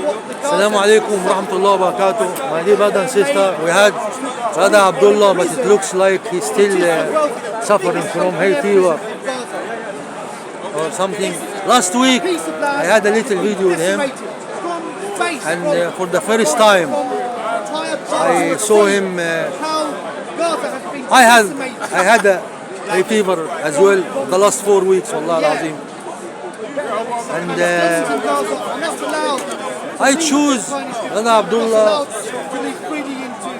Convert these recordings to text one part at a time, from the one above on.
Assalamu alaikum wa rahmatullahi wa barakatuh. My dear brother and sister, we had Brother Abdullah, but it looks like he's still suffering from hay fever or something. Last week, I had a little video with him, and for the first time, I saw him. I had a hay fever as well the last 4 weeks, Wallah al-Azim. And I choose Brother Abdullah.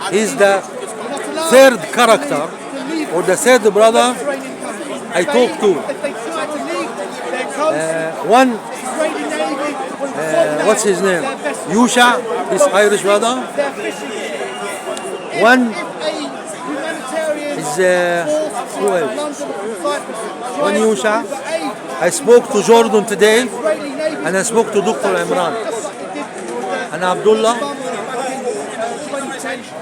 He's the third character or the third brother I talk to. One, what's his name? Yusha, this Irish brother. One is, who else? One Yusha. I spoke to Jordan today, and I spoke to Dr. Imran. And Abdullah.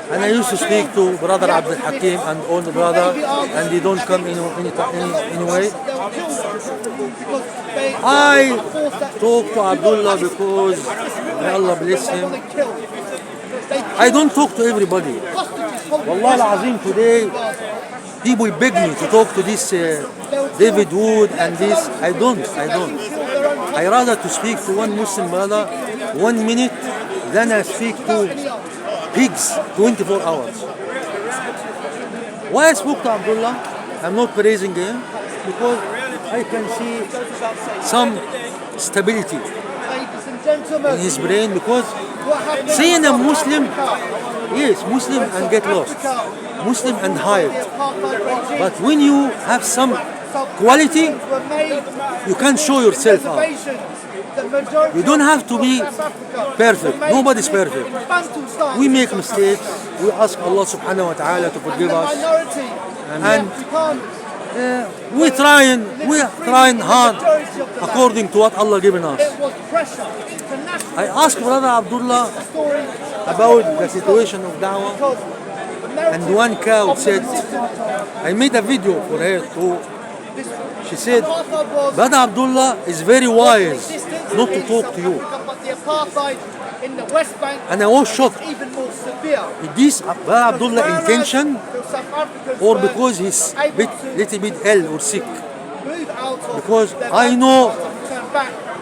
And I used to speak to Brother Abdul Hakim and all the brother, and they don't come anyway. I talk to Abdullah because may Allah bless him. I don't talk to everybody. Wallah al-Azim, today people beg me to talk to this David Wood and this. I don't. I rather to speak to one Muslim brother 1 minute than I speak to pigs 24 hours. Why I spoke to Abdullah? I'm not praising him because I can see some stability in his brain, because seeing a Muslim, yes, Muslim and get lost, Muslim and hide. But when you have some quality, you can show yourself out. You don't have to be perfect. Nobody's perfect. We make mistakes. We ask Allah subhanahu wa ta'ala to forgive us. And we're trying hard according to what Allah given us. I asked Brother Abdullah about the situation of da'wah, and one cow said, I made a video for her too. She said, Brother Abdullah is very wise not to talk to you. And I was shocked. Is this Brother Abdullah intention, or because he's little bit ill or sick? Because I know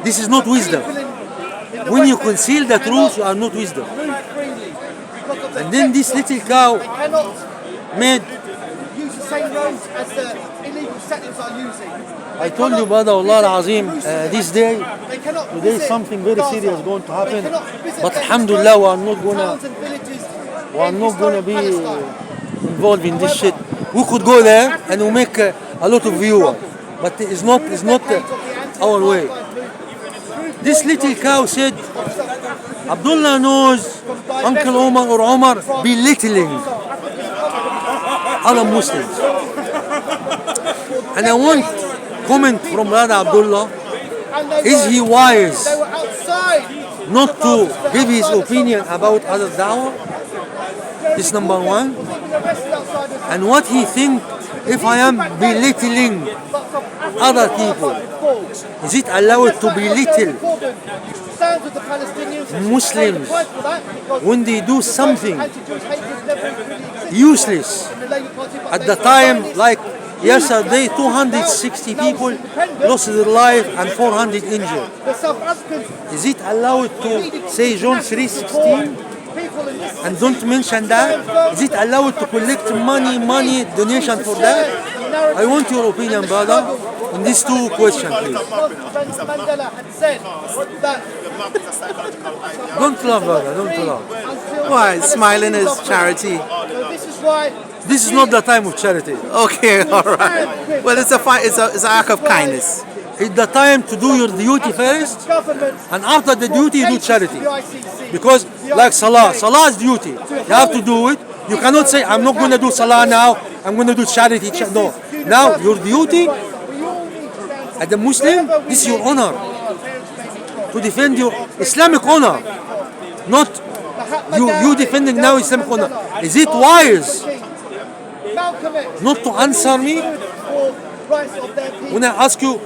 this is not wisdom. When you conceal the truth, you are not wisdom. And then this little cow made. I told you, brother, Allah al-Azim, this day, today something very serious going to happen. But alhamdulillah, we are not gonna be involved in this shit. We could go there and we make a lot of viewers, but it's not our way. This little cow said, Abdullah knows Uncle Omar or Omar belittling other Muslims. And I want comment from Brother Abdullah. Is he wise not to give his opinion about other da'wah? This is number one. And what he think if I am belittling other people? Is it allowed to belittle Muslims when they do something useless? At the time, like yesterday, 260 people lost their life and 400 injured. Is it allowed to say John 3:16 and don't mention that? Is it allowed to collect money, donation for that? I want your opinion, brother, on these two questions, please. Don't laugh, brother, don't laugh. Why? Smiling is charity. This is not the time of charity. Okay, all right. Well, it's an act of kindness. It's the time to do your duty first, and after the duty you do charity. Because like Salah is duty. You have to do it. You cannot say, I'm not going to do Salah now, I'm going to do charity. No. Now your duty as a Muslim, this is your honor. To defend your Islamic honor. Not you defending now Islamic honor. Is it wise not to answer me when I ask you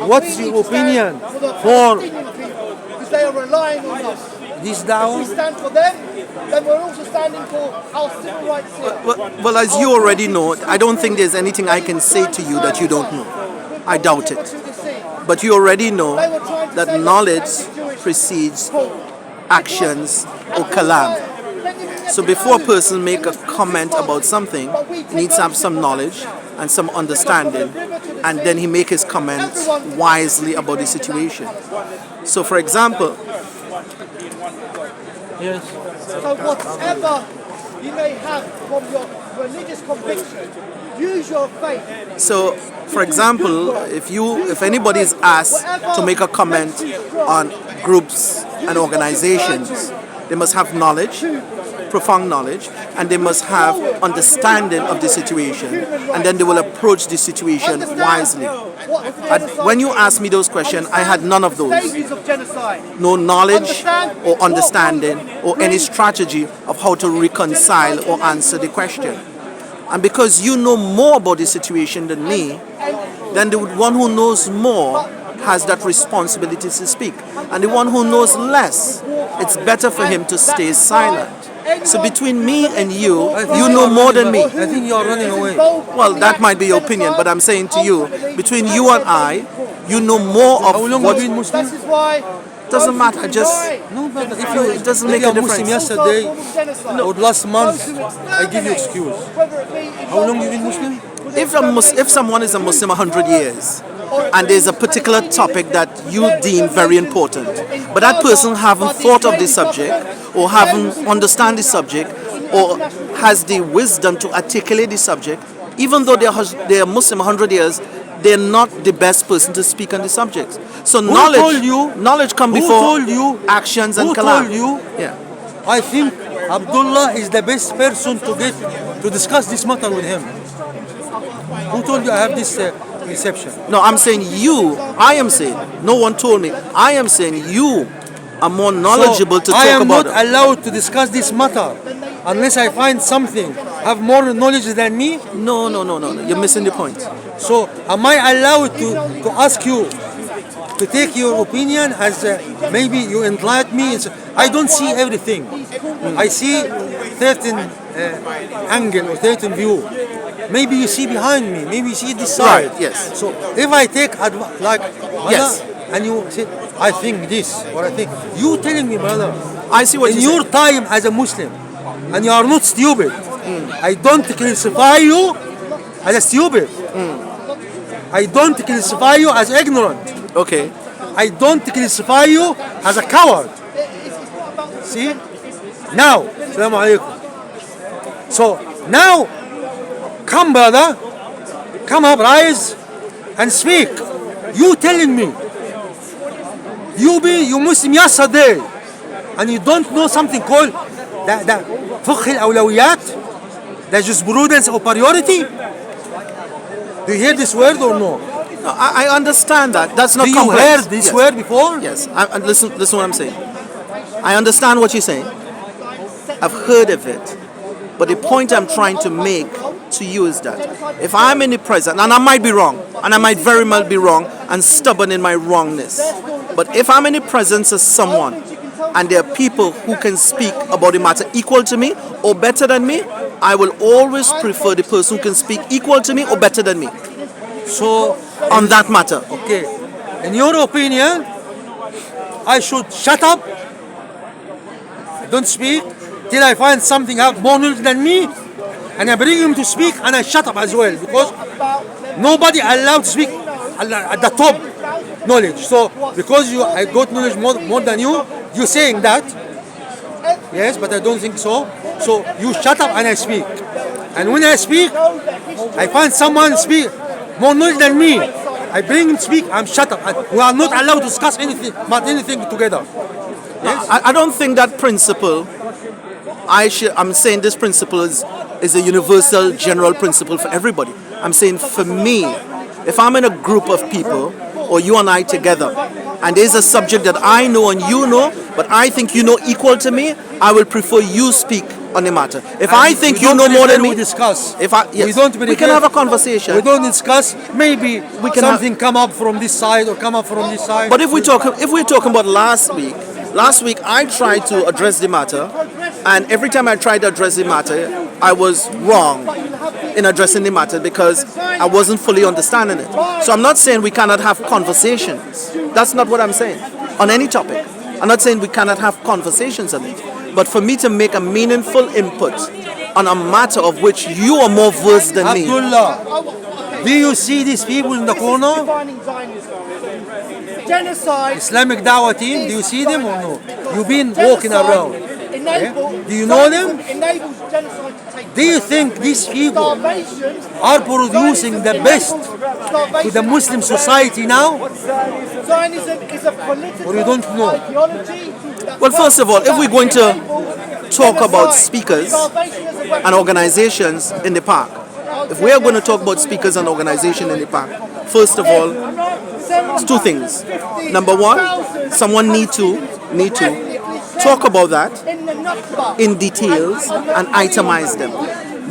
what's your opinion for they are relying on us. This If we da'wah, stand for them, then we're also standing for our civil rights here. Well, as you already know, I don't think there's anything I can say to you that you don't know. I doubt it. But you already know that knowledge precedes actions or kalam. So before a person make a comment about something, he needs to have some knowledge and some understanding, and then he make his comments wisely about the situation. So for example, yes. So whatever you may have from your religious conviction, use your faith. so for example, if anybody is asked to make a comment on groups and organizations, they must have knowledge, profound knowledge, and they must have understanding of the situation, and then they will approach the situation wisely. When you asked me those questions, I had none of those. Stages of genocide. No knowledge or understanding or any strategy of how to reconcile or answer the question. And because you know more about the situation than me, then the one who knows more has that responsibility to speak. And the one who knows less, it's better for him to stay silent. So between me and you, you know more than me. I think you are running away. Well, that might be your opinion, but I'm saying to you, between you and I, you know more of How long what... have you been Muslim? This is why Doesn't matter, just... No, but if It doesn't if make you a are Muslim difference. yesterday or last month, I give you excuse. How long you been Muslim? If someone is a Muslim 100 years, and there's a particular topic that you deem very important, but that person haven't thought of the subject, or haven't understand the subject, or has the wisdom to articulate the subject, even though they are Muslim 100 years, they're not the best person to speak on the subject. So knowledge come before told you? actions and Who kalam. told you? Yeah. I think Abdullah is the best person to discuss this matter with him. Who told you I have this reception? No, I'm saying you. I am saying. No one told me. I am saying you are more knowledgeable to I talk am about not it. allowed to discuss this matter unless I find something have more knowledge than me. No. You're missing the point. So am I allowed to ask you to take your opinion as maybe you enlighten me? I don't see everything. I see certain angle or certain view. Maybe you see behind me. Maybe you see this side. Right, yes. So if I take like Yes. and you say I think this or I think you telling me, brother, I see what in you your time as a Muslim, and you are not stupid. I don't classify you as a stupid. I don't classify you as ignorant. Okay. I don't classify you as a coward. See? Now, Assalamu alaikum. So now, come brother, come up, rise and speak. You telling me, you Muslim yesterday, and you don't know something called the فقه الأولويات, the jurisprudence of priority. Do you hear this word or no? No, I understand that. That's not Do you complex. hear this Yes. word before? Yes. Listen what I'm saying. I understand what you're saying. I've heard of it. But the point I'm trying to make to you is that if I'm in the present, and I might be wrong, and I might very well be wrong and stubborn in my wrongness, but if I'm in the presence of someone and there are people who can speak about the matter equal to me or better than me, I will always prefer the person who can speak equal to me or better than me So, on that matter. okay, in your opinion, I should shut up, don't speak, till I find something have more knowledge than me, and I bring him to speak, and I shut up as well, because nobody allowed to speak at the top knowledge. So, because I got knowledge more than you, you're saying that. Yes, but I don't think so. So, you shut up and I speak. And when I speak, I find someone speak more knowledge than me. I bring him to speak, I'm shut up. We are not allowed to discuss anything together. Yes? I don't think that principle, I'm saying this principle is a universal general principle for everybody. I'm saying for me, if I'm in a group of people, or you and I together, and there's a subject that I know and you know, but I think you know equal to me, I will prefer you speak on the matter. If I think you know more than me, we discuss. if I, yes, we can have a conversation. We don't discuss. Maybe We can something come up from this side or come up from this side. But if we're talking about last week, Last week I tried to address the matter, and every time I tried to address the matter, I was wrong in addressing the matter because I wasn't fully understanding it. So I'm not saying we cannot have conversations. That's not what I'm saying on any topic. I'm not saying we cannot have conversations on it. But for me to make a meaningful input on a matter of which you are more versed than me. Abdullah, do you see these people in the corner? Defining Zionism. Genocide. Islamic Dawah team, do you see them or no? You've been walking around. Do you know them? Enables genocide to take Do you think these people starvation. are producing the best to the Muslim society now? Zionism is a political Or you don't know? ideology. Well, first of all, if we're going to talk about speakers and organizations in the park, if we are going to talk about speakers and organizations in the park, first of all, it's two things. Number one, someone need to talk about that in details and itemize them.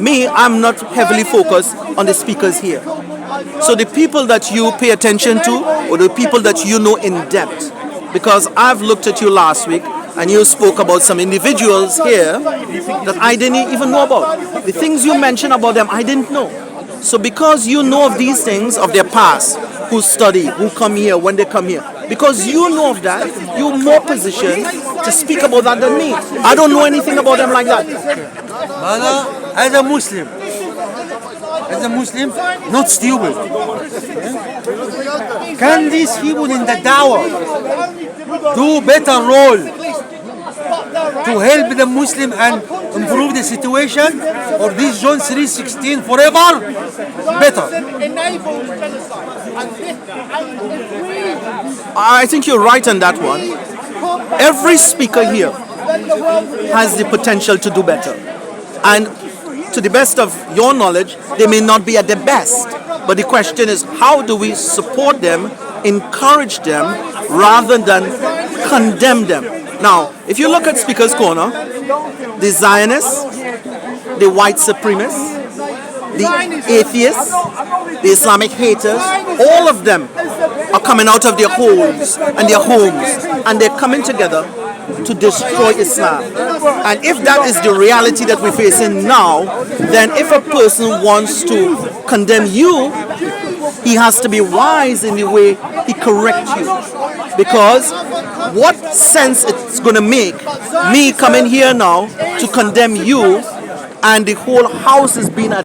Me, I'm not heavily focused on the speakers here. So the people that you pay attention to, or the people that you know in depth, because I've looked at you last week and you spoke about some individuals here that I didn't even know about. The things you mentioned about them, I didn't know. So because you know of these things, of their past, who study, who come here, when they come here, because you know of that, you're more positioned to speak about that than me. I don't know anything about them like that. Brother, as a Muslim, not stupid. Can these people in the dawah do better role to help the Muslim and improve the situation? Or this John 3:16 forever? Better. Enables genocide. I think you're right on that one. Every speaker here has the potential to do better. And to the best of your knowledge, they may not be at their best. But the question is, how do we support them, encourage them, rather than condemn them? Now, if you look at Speaker's Corner, the Zionists, the white supremacists, the atheists, the Islamic haters, all of them are coming out of their holes and their homes, and they're coming together to destroy Islam. And if that is the reality that we're facing now, then if a person wants to condemn you, he has to be wise in the way he corrects you. Because what sense it's going to make me coming here now to condemn you and the whole house is being